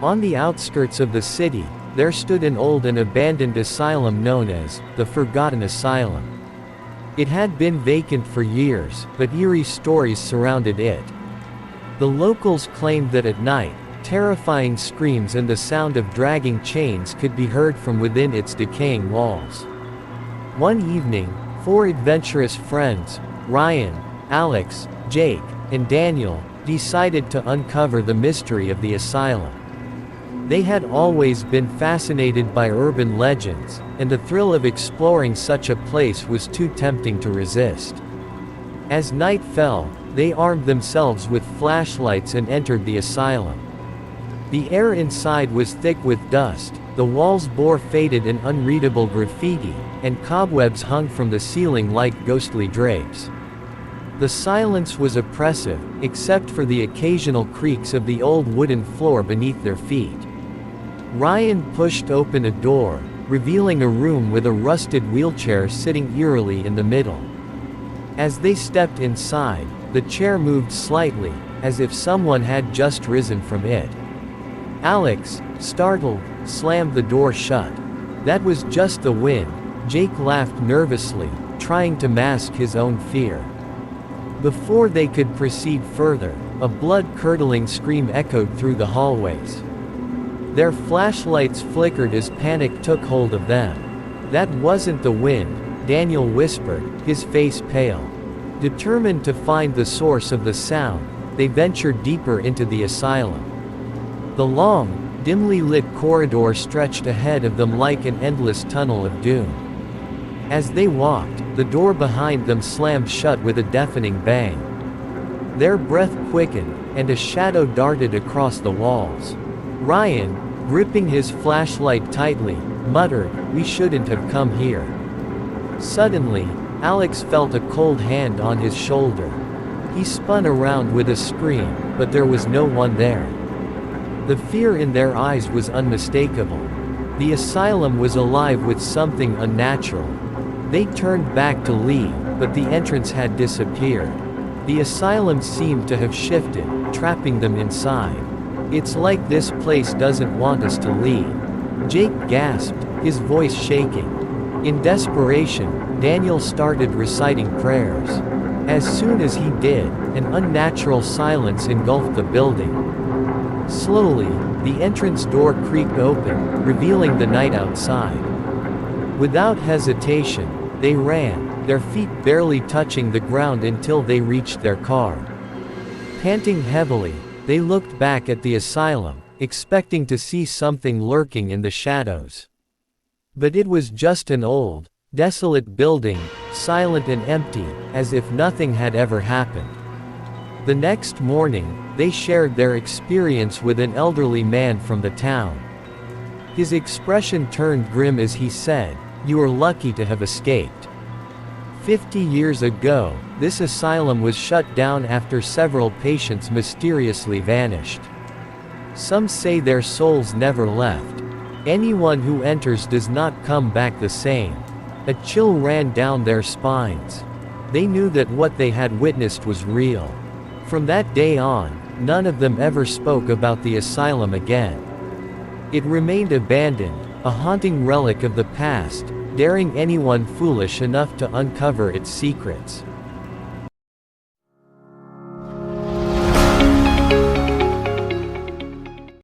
On the outskirts of the city, there stood an old and abandoned asylum known as the Forgotten Asylum. It had been vacant for years, but eerie stories surrounded it. The locals claimed that at night, terrifying screams and the sound of dragging chains could be heard from within its decaying walls. One evening, 4 adventurous friends, Ryan, Alex, Jake, and Daniel, decided to uncover the mystery of the asylum. They had always been fascinated by urban legends, and the thrill of exploring such a place was too tempting to resist. As night fell, they armed themselves with flashlights and entered the asylum. The air inside was thick with dust, the walls bore faded and unreadable graffiti, and cobwebs hung from the ceiling like ghostly drapes. The silence was oppressive, except for the occasional creaks of the old wooden floor beneath their feet. Ryan pushed open a door, revealing a room with a rusted wheelchair sitting eerily in the middle. As they stepped inside, the chair moved slightly, as if someone had just risen from it. Alex, startled, slammed the door shut. That was just the wind, Jake laughed nervously, trying to mask his own fear. Before they could proceed further, a blood-curdling scream echoed through the hallways. Their flashlights flickered as panic took hold of them. "That wasn't the wind," Daniel whispered, his face pale. Determined to find the source of the sound, they ventured deeper into the asylum. The long, dimly lit corridor stretched ahead of them like an endless tunnel of doom. As they walked, the door behind them slammed shut with a deafening bang. Their breath quickened, and a shadow darted across the walls. Ryan, gripping his flashlight tightly, muttered, "We shouldn't have come here." Suddenly, Alex felt a cold hand on his shoulder. He spun around with a scream, but there was no one there. The fear in their eyes was unmistakable. The asylum was alive with something unnatural. They turned back to leave, but the entrance had disappeared. The asylum seemed to have shifted, trapping them inside. "It's like this place doesn't want us to leave," Jake gasped, his voice shaking. In desperation, Daniel started reciting prayers. As soon as he did, an unnatural silence engulfed the building. Slowly, the entrance door creaked open, revealing the night outside. Without hesitation, they ran, their feet barely touching the ground until they reached their car. Panting heavily, they looked back at the asylum, expecting to see something lurking in the shadows. But it was just an old, desolate building, silent and empty, as if nothing had ever happened. The next morning, they shared their experience with an elderly man from the town. His expression turned grim as he said, "You are lucky to have escaped. 50 years ago, this asylum was shut down after several patients mysteriously vanished. Some say their souls never left. Anyone who enters does not come back the same." A chill ran down their spines. They knew that what they had witnessed was real. From that day on, none of them ever spoke about the asylum again. It remained abandoned, a haunting relic of the past, daring anyone foolish enough to uncover its secrets.